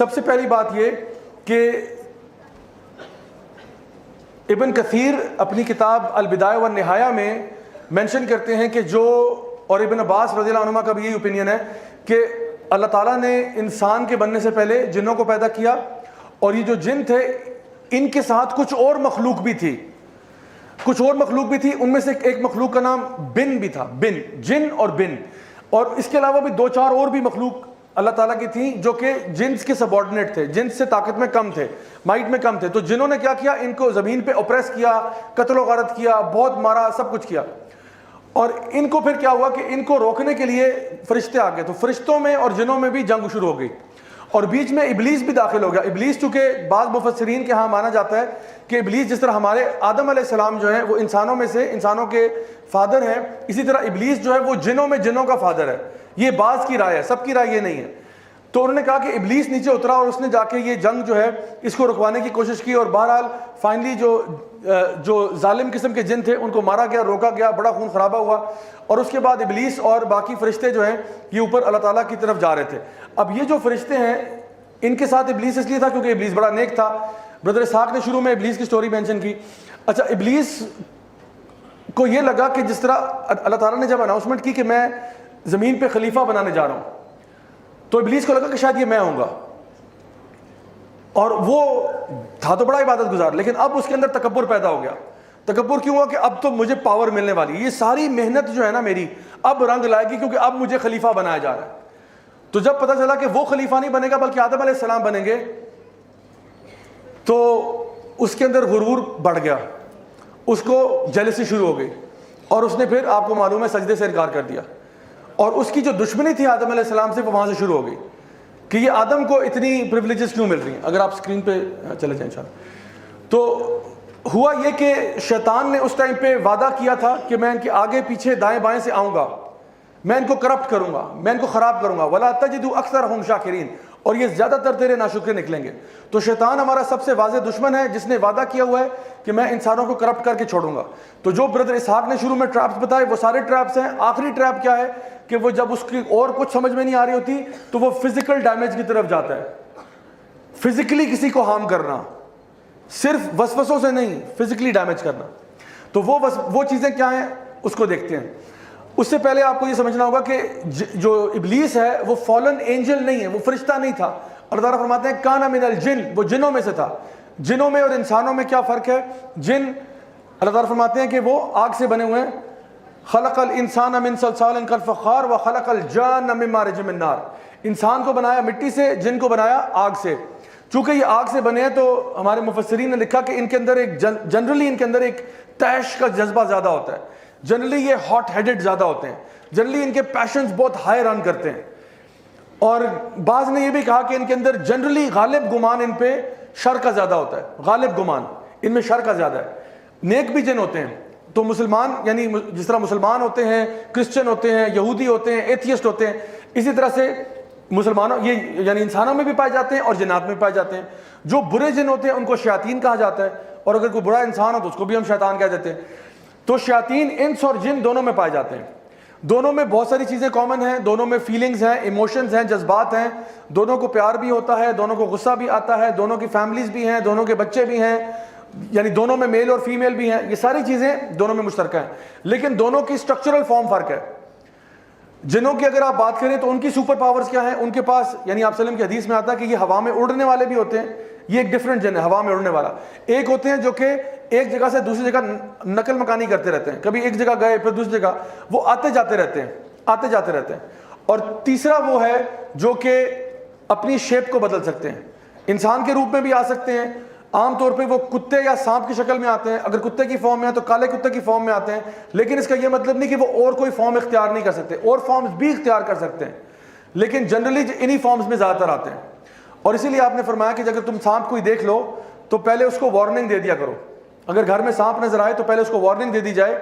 سب سے پہلی بات یہ کہ ابن کثیر اپنی کتاب البدایہ والنہایہ میں مینشن کرتے ہیں کہ جو، اور ابن عباس رضی اللہ عنہما کا بھی یہی اوپینین ہے کہ اللہ تعالیٰ نے انسان کے بننے سے پہلے جنوں کو پیدا کیا، اور یہ جو جن تھے ان کے ساتھ کچھ اور مخلوق بھی تھی، ان میں سے ایک مخلوق کا نام بن بھی تھا، بن، جن اور بن، اور اس کے علاوہ بھی 2-4 اور بھی مخلوق اللہ تعالیٰ کی تھیں جو کہ جنس کے سبارڈینیٹ تھے، جنس سے طاقت میں کم تھے، مائٹ میں کم تھے. تو جنہوں نے کیا کیا، ان کو زمین پہ اوپریس کیا، قتل و غارت کیا، بہت مارا، سب کچھ کیا. اور ان کو پھر کیا ہوا کہ ان کو روکنے کے لیے فرشتے آ گئے. تو فرشتوں میں اور جنوں میں بھی جنگ شروع ہو گئی، اور بیچ میں ابلیس بھی داخل ہو گیا. ابلیس چونکہ بعض مفسرین کے ہاں مانا جاتا ہے کہ ابلیس جس طرح ہمارے آدم علیہ السلام جو ہیں وہ انسانوں میں سے، انسانوں کے فادر ہیں، اسی طرح ابلیس جو ہے وہ جنوں میں جنوں کا فادر ہے. یہ بعض کی رائے ہے، سب کی رائے یہ نہیں ہے. تو انہوں نے کہا کہ ابلیس نیچے اترا اور اس نے جا کے یہ جنگ جو ہے اس کو رکوانے کی کوشش کی، اور بہرحال فائنلی جو ظالم قسم کے جن تھے ان کو مارا گیا، روکا گیا، بڑا خون خرابہ ہوا. اور اس کے بعد ابلیس اور باقی فرشتے جو ہیں یہ اوپر اللہ تعالیٰ کی طرف جا رہے تھے. اب یہ جو فرشتے ہیں ان کے ساتھ ابلیس اس لیے تھا کیونکہ ابلیس بڑا نیک تھا. بردر اسحاق نے شروع میں ابلیس کی سٹوری مینشن کی. اچھا، ابلیس کو یہ لگا کہ جس طرح اللہ تعالیٰ نے جب اناؤنسمنٹ کی کہ میں زمین پہ خلیفہ بنانے جا رہا ہوں، تو ابلیس کو لگا کہ شاید یہ میں ہوں گا. اور وہ تھا تو بڑا عبادت گزار، لیکن اب اس کے اندر تکبر پیدا ہو گیا. تکبر کیوں ہوا کہ اب تو مجھے پاور ملنے والی ہے، یہ ساری محنت جو ہے نا میری اب رنگ لائے گی کیونکہ اب مجھے خلیفہ بنایا جا رہا ہے. تو جب پتہ چلا کہ وہ خلیفہ نہیں بنے گا بلکہ آدم علیہ السلام بنیں گے، تو اس کے اندر غرور بڑھ گیا، اس کو جیلسی شروع ہو گئی، اور اس نے پھر آپ کو معلوم ہے سجدے سے انکار کر دیا. اور اس کی جو دشمنی تھی آدم علیہ السلام سے وہ وہاں سے شروع ہو گئی کہ یہ آدم کو اتنی پریولیجز کیوں مل رہی ہیں. اگر آپ اسکرین پہ چلے جائیں انشاءاللہ. تو ہوا یہ کہ شیطان نے اس ٹائم پہ وعدہ کیا تھا کہ میں ان کے آگے پیچھے دائیں بائیں سے آؤں گا، میں ان کو کرپٹ کروں گا، میں ان کو خراب کروں گا. وَلَا تَجِدُ أَكْثَرَهُمْ شَاكِرِينَ، اور یہ زیادہ تر تیرے ناشکرے نکلیں گے. تو شیطان ہمارا سب سے واضح دشمن ہے جس نے وعدہ کیا ہوا ہے کہ میں انسانوں کو کرپٹ کر کے چھوڑوں گا. تو جو بردر اسحاق نے شروع میں ٹریپس بتائے وہ سارے ٹریپس ہیں. آخری ٹریپ کیا ہے کہ وہ جب اس کی اور کچھ سمجھ میں نہیں آ رہی ہوتی تو وہ فزیکل ڈیمیج کی طرف جاتا ہے. فزیکلی کسی کو ہارم کرنا، صرف وسوسوں سے نہیں، فزیکلی ڈیمیج کرنا. تو وہ چیزیں کیا ہیں اس کو دیکھتے ہیں. اس سے پہلے آپ کو یہ سمجھنا ہوگا کہ جو ابلیس ہے وہ فالن اینجل نہیں ہے، وہ فرشتہ نہیں تھا. اللہ تعالیٰ فرماتے ہیں کانا من الجن، وہ جنوں میں سے تھا. جنوں میں اور انسانوں میں کیا فرق ہے؟ جن اللہ تعالیٰ فرماتے ہیں کہ وہ آگ سے بنے ہوئے ہیں. خلق الانسان من صلصال کالفخار وخلق الجان من مارج من نار. انسان کو بنایا مٹی سے، جن کو بنایا آگ سے. چونکہ یہ آگ سے بنے ہیں تو ہمارے مفسرین نے لکھا کہ ان کے اندر ایک جنرلی ان کے اندر ایک تیش کا جذبہ زیادہ ہوتا ہے. جنرلی یہ ہاٹ ہیڈڈ زیادہ ہوتے ہیں، جنرلی ان کے پیشنز بہت ہائی رن کرتے ہیں. اور بعض نے یہ بھی کہا کہ ان کے اندر جنرلی غالب گمان ان پہ شر کا زیادہ ہوتا ہے. غالب گمان ان میں شر کا زیادہ ہے. نیک بھی جن ہوتے ہیں. تو مسلمان یعنی جس طرح مسلمان ہوتے ہیں، کرسچن ہوتے ہیں، یہودی ہوتے ہیں، ایتھیسٹ ہوتے ہیں، اسی طرح سے مسلمانوں یہ یعنی انسانوں میں بھی پائے جاتے ہیں اور جنات میں پائے جاتے ہیں. جو برے جن ہوتے ہیں ان کو شیاطین کہا جاتا ہے، اور اگر کوئی برا انسان ہو تو اس کو بھی ہم شیطان کہہ دیتے ہیں. تو شیاطین انس اور جن دونوں میں پائے جاتے ہیں. دونوں میں بہت ساری چیزیں کامن ہیں. دونوں میں فیلنگز ہیں، ایموشنز ہیں، جذبات ہیں. دونوں کو پیار بھی ہوتا ہے، دونوں کو غصہ بھی آتا ہے، دونوں کی فیملیز بھی ہیں، دونوں کے بچے بھی ہیں، یعنی دونوں میں میل اور فیمیل بھی ہیں. یہ ساری چیزیں دونوں میں مشترکہ ہیں، لیکن دونوں کی سٹرکچرل فارم فرق ہے. جنوں کی اگر آپ بات کریں تو ان کی سپر پاورز کیا ہیں؟ ان کے پاس یعنی آپ وسلم کی حدیث میں آتا ہے کہ یہ ہوا میں اڑنے والے بھی ہوتے ہیں. یہ ایک ڈفرینٹ جن ہے ہوا میں اڑنے والا. ایک ہوتے ہیں جو کہ ایک جگہ سے دوسری جگہ نقل مکانی کرتے رہتے ہیں، کبھی ایک جگہ گئے پھر دوسری جگہ، وہ آتے جاتے رہتے ہیں. اور تیسرا وہ ہے جو کہ اپنی شیپ کو بدل سکتے ہیں، انسان کے روپ میں بھی آ سکتے ہیں. عام طور پہ وہ کتے یا سانپ کی شکل میں آتے ہیں. اگر کتے کی فارم میں ہیں تو کالے کتے کی فارم میں آتے ہیں، لیکن اس کا یہ مطلب نہیں کہ وہ اور کوئی فارم اختیار نہیں کر سکتے. اور فارمز بھی اختیار کر سکتے ہیں، لیکن جنرلی انہی فارمز میں زیادہ تر آتے ہیں. اور اسی لیے آپ نے فرمایا کہ اگر تم سانپ کوئی دیکھ لو تو پہلے اس کو وارننگ دے دیا کرو. اگر گھر میں سانپ نظر آئے تو پہلے اس کو وارننگ دے دی جائے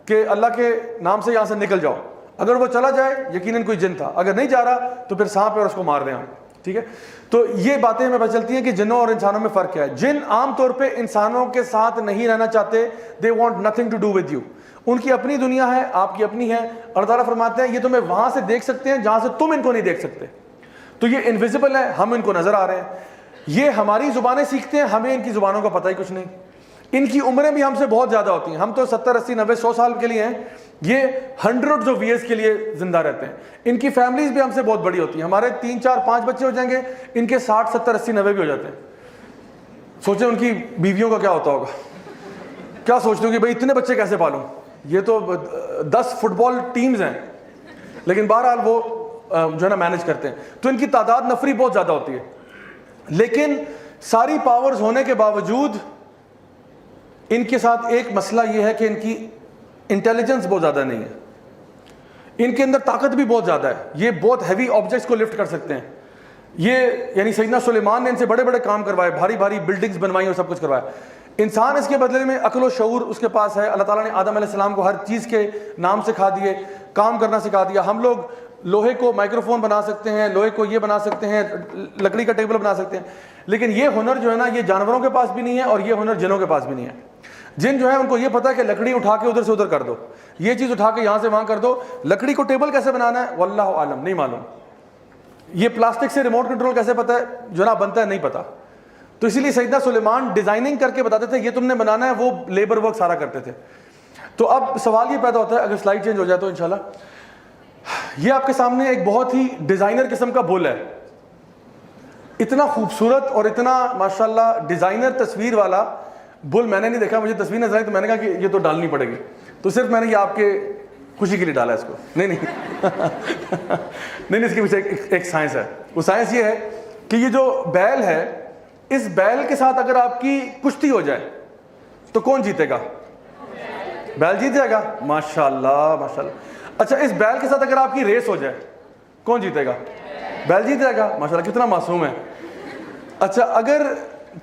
کہ اللہ کے نام سے یہاں سے نکل جاؤ. اگر وہ چلا جائے یقیناً کوئی جن تھا، اگر نہیں جا رہا تو پھر سانپ ہے اور اس کو مار دیں ہم. ٹھیک ہے. تو یہ باتیں ہمیں پتہ چلتی ہیں کہ جنوں اور انسانوں میں فرق کیا ہے. جن عام طور پہ انسانوں کے ساتھ نہیں رہنا چاہتے. They want nothing to do with you. ان کی اپنی دنیا ہے، آپ کی اپنی ہے. اللہ تعالیٰ فرماتے ہیں یہ تمہیں وہاں سے دیکھ سکتے ہیں جہاں سے تم ان کو نہیں دیکھ سکتے. تو یہ انویزیبل ہے, ہم ان کو نظر آ رہے ہیں. یہ ہماری زبانیں سیکھتے ہیں, ہمیں ان کی زبانوں کا پتہ ہی کچھ نہیں. ان کی عمریں بھی ہم سے بہت زیادہ ہوتی ہیں, ہم تو 70 80 90 100 سال کے لیے ہیں, یہ ہنڈریڈز آف ایئرس کے لیے زندہ رہتے ہیں. ان کی فیملیز بھی ہم سے بہت بڑی ہوتی ہیں, ہمارے 3 4 5 بچے ہو جائیں گے, ان کے 60 70 80 90 بھی ہو جاتے ہیں. سوچیں ان کی بیویوں کا کیا ہوتا ہوگا, کیا سوچتے ہو کہ بھائی اتنے بچے کیسے پالوں, یہ تو 10 فٹ بال ٹیمز ہیں, لیکن بہرحال وہ جو ہے نا مینج کرتے ہیں. تو ان کی تعداد نفری بہت زیادہ ہوتی ہے, لیکن ساری پاورز ہونے کے باوجود ان کے ساتھ ایک مسئلہ یہ ہے کہ ان کی انٹیلیجنس بہت زیادہ نہیں ہے, ان کے اندر طاقت بھی بہت زیادہ ہے, یہ بہت ہیوی آبجیکٹس کو لفٹ کر سکتے ہیں. یہ یعنی سیدنا سلیمان نے ان سے بڑے بڑے کام کروائے, بھاری بھاری بلڈنگز بنوائی اور سب کچھ کروایا. انسان اس کے بدلے میں عقل و شعور اس کے پاس ہے. اللہ تعالیٰ نے آدم علیہ السلام کو ہر چیز کے نام سکھا دیے, کام کرنا سکھا دیا. ہم لوگ لوہے کو مائکرو فون بنا سکتے ہیں, لوہے کو یہ بنا سکتے ہیں, لکڑی کا ٹیبل بنا سکتے ہیں, لیکن یہ ہنر جو ہے نا یہ جانوروں کے پاس بھی نہیں ہے, اور یہ ہنر جنوں کے پاس بھی نہیں ہے. جن جو ہے ان کو یہ پتا ہے کہ لکڑی اٹھا کے ادھر سے ادھر کر دو, یہ چیز اٹھا کے یہاں سے وہاں کر دو. لکڑی کو ٹیبل کیسے بنانا ہے واللہ عالم, نہیں معلوم. یہ پلاسٹک سے ریموٹ کنٹرول کیسے پتا ہے جو نا بنتا ہے, نہیں پتا. تو اسی لیے سیدنا سلیمان ڈیزائننگ کر کے بتاتے تھے یہ تم نے بنانا ہے, وہ لیبر ورک سارا کرتے تھے. تو اب سوال یہ پیدا ہوتا ہے, اگر سلائڈ چینج ہو جائے تو انشاءاللہ, یہ آپ کے سامنے ایک بہت ہی ڈیزائنر قسم کا بل ہے, اتنا خوبصورت اور اتنا ماشاءاللہ ڈیزائنر تصویر والا بل میں نے نہیں دیکھا. مجھے تصویر نظر آئی تو میں نے کہا کہ یہ تو ڈالنی پڑے گی, تو صرف میں نے یہ آپ کے خوشی کے لیے ڈالا اس کو. نہیں نہیں اس کے پیچھے ایک سائنس ہے. وہ سائنس یہ ہے کہ یہ جو بیل ہے, اس بیل کے ساتھ اگر آپ کی کشتی ہو جائے تو کون جیتے گا؟ بیل جیت جائے گا. ماشاءاللہ ماشاءاللہ. اچھا اس بیل کے ساتھ اگر آپ کی ریس ہو جائے کون جیتے گا؟ بیل جیت جائے گا. ماشاءاللہ کتنا معصوم ہے. اچھا اگر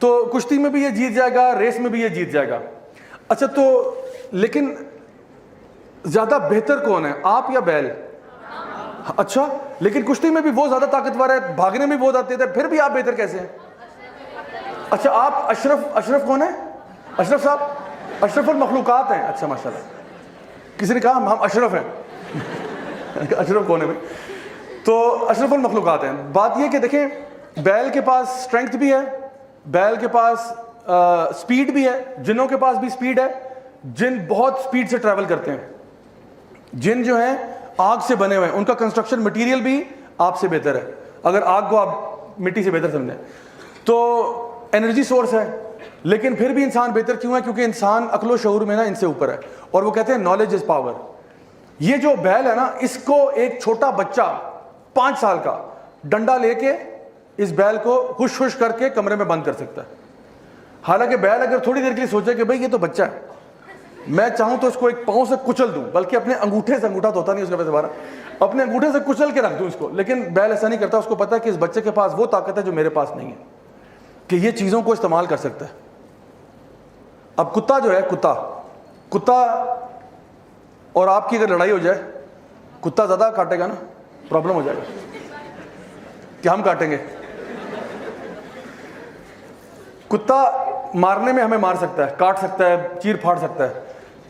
تو کشتی میں بھی یہ جیت جائے گا, ریس میں بھی یہ جیت جائے گا. اچھا تو لیکن زیادہ بہتر کون ہے, آپ یا بیل؟ اچھا لیکن کشتی میں بھی وہ زیادہ طاقتور ہے, بھاگنے میں بھی وہ زیادہ تیز ہے, پھر بھی آپ بہتر کیسے ہیں؟ اچھا آپ اشرف کون ہے؟ اشرف صاحب اشرف المخلوقات ہیں. اچھا ماشاءاللہ, کسی نے کہا ہم اشرف ہیں. اشرف کون ہے بھائی؟ تو اشرف المخلوقات ہیں. بات یہ کہ دیکھیں بیل کے پاس اسٹرینگتھ بھی ہے, بیل کے پاس سپیڈ بھی ہے, جنوں کے پاس بھی سپیڈ ہے. جن بہت سپیڈ سے ٹریول کرتے ہیں. جن جو ہیں آگ سے بنے ہوئے ہیں, ان کا کنسٹرکشن مٹیریل بھی آپ سے بہتر ہے, اگر آگ کو آپ مٹی سے بہتر سمجھیں تو. انرجی سورس ہے, لیکن پھر بھی انسان بہتر کیوں ہے؟ کیونکہ انسان عقل و شعور میں نا ان سے اوپر ہے, اور وہ کہتے ہیں نالج از پاور. یہ جو بیل ہے نا, اس کو ایک چھوٹا بچہ 5 سال کا ڈنڈا لے کے اس بیل کو خوش خوش کر کے کمرے میں بند کر سکتا ہے. حالانکہ بیل اگر تھوڑی دیر کے لیے سوچے کہ بھائی یہ تو بچہ ہے, میں چاہوں تو اس کو ایک پاؤں سے کچل دوں, بلکہ اپنے انگوٹھے سے, انگوٹھا تو ہوتا نہیں اس کے پاس دوبارہ, اپنے انگوٹھے سے کچل کے رکھ دوں اس کو. لیکن بیل ایسا نہیں کرتا, اس کو پتا ہے کہ اس بچے کے پاس وہ طاقت ہے جو میرے پاس نہیں ہے, کہ یہ چیزوں کو استعمال کر سکتا ہے. اب کتا جو ہے, کتا اور آپ کی اگر لڑائی ہو جائے, کتا زیادہ کاٹے گا نا, پرابلم ہو جائے گا کہ ہم کاٹیں گے. کتا مارنے میں ہمیں مار سکتا ہے, کاٹ سکتا ہے, چیر پھاڑ سکتا ہے.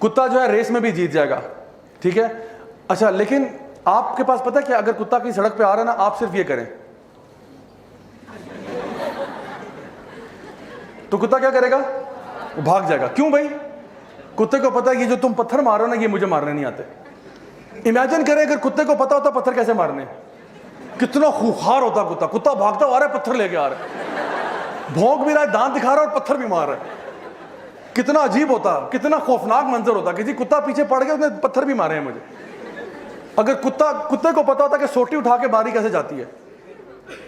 کتا جو ہے ریس میں بھی جیت جائے گا, ٹھیک ہے. اچھا لیکن آپ کے پاس پتہ ہے کہ اگر کتا کی سڑک پہ آ رہا ہے نا, آپ صرف یہ کریں تو کتا کیا کرے گا؟ وہ بھاگ جائے گا. کیوں بھائی؟ کتے کو پتا ہے یہ جو تم پتھر مار رہے ہو نا, یہ مجھے مارنے نہیں آتے. امیجن کریں اگر کتے کو پتا ہوتا پتھر کیسے مارنے, کتنا خوخار ہوتا کتا. کتا بھاگتا آ رہا ہے, پتھر لے کے آ رہا ہے, بھونک بھی رہا ہے, دانت دکھا رہا ہے اور پتھر بھی مار رہا ہے. کتنا عجیب ہوتا, کتنا خوفناک منظر ہوتا کہ جی کتا پیچھے پڑ گیا, اس نے پتھر بھی مارے ہیں مجھے. اگر کتے کو پتا ہوتا کہ سوٹی اٹھا کے ماری کیسے جاتی ہے,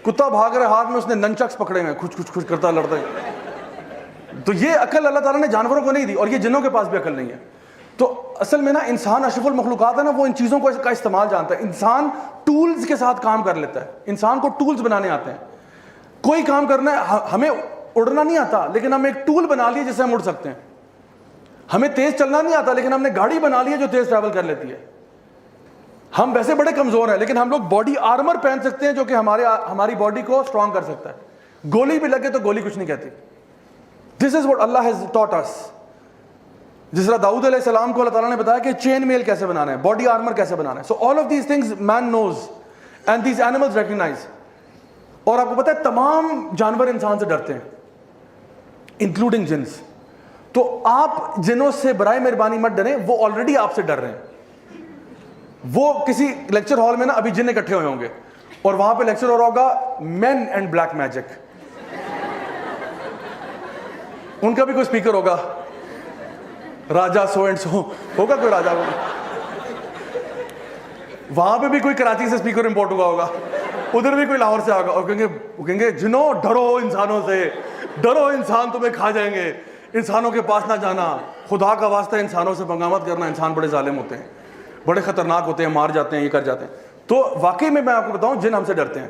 کتا بھاگ رہے, ہاتھ میں اس نے ننچکس پکڑے ہوئے, کچھ کرتا لڑتا ہے. تو یہ عقل اللہ تعالیٰ نے جانوروں کو نہیں دی, اور یہ جنوں کے پاس بھی عقل نہیں ہے. تو اصل میں نا انسان اشرف المخلوقات ہے نا, وہ ان چیزوں کو کا استعمال جانتا ہے. انسان ٹولز کے ساتھ کام کر لیتا ہے, انسان کو ٹولز بنانے آتے ہیں. کوئی کام کرنا ہے, ہمیں اڑنا نہیں آتا لیکن ہم ایک ٹول بنا لیے جس سے ہم اڑ سکتے ہیں. ہمیں تیز چلنا نہیں آتا لیکن ہم نے گاڑی بنا لی ہے جو تیز ٹریول کر لیتی ہے. ہم ویسے بڑے کمزور ہیں لیکن ہم لوگ باڈی آرمر پہن سکتے ہیں جو کہ ہماری باڈی کو اسٹرانگ کر سکتا ہے. گولی بھی لگے تو گولی کچھ نہیں کہتی. This is what Allah has taught us. جس طرح داؤد علیہ السلام کو اللہ تعالیٰ نے بتایا کہ چین میل کیسے بنانا ہے, باڈی آرمر کیسے بنانا ہے. So all of these things man knows and these animals recognise. اور آپ کو پتہ ہے تمام جانور انسان سے ڈرتے ہیں انکلوڈنگ جنس. تو آپ جنوں سے برائے مہربانی مت ڈریں, وہ آلریڈی آپ سے ڈر رہے ہیں. وہ کسی لیکچر ہال میں نا ابھی جن اکٹھے ہوئے ہوں گے اور وہاں پہ لیکچر ہو رہا ہوگا مین اینڈ بلیک میجک, ان کا بھی کوئی اسپیکر ہوگا, راجا سو اینڈ سو ہوگا, کوئی راجا ہوگا, وہاں پہ بھی کوئی کراچی سے اسپیکر امپورٹ ہوا ہوگا, ادھر بھی کوئی لاہور سے آگا, اور کہیں گے جنوں ڈرو انسانوں سے, ڈرو انسان تمہیں کھا جائیں گے, انسانوں کے پاس نہ جانا, خدا کا واسطہ انسانوں سے پنگا مت کرنا, انسان بڑے ظالم ہوتے ہیں, بڑے خطرناک ہوتے ہیں, مار جاتے ہیں, یہ کر جاتے ہیں. تو واقعی میں آپ کو بتاؤں جن ہم سے ڈرتے ہیں,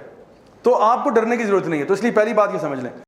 تو آپ کو ڈرنے کی ضرورت نہیں ہے. تو اس لیے پہلی بات یہ سمجھ لیں.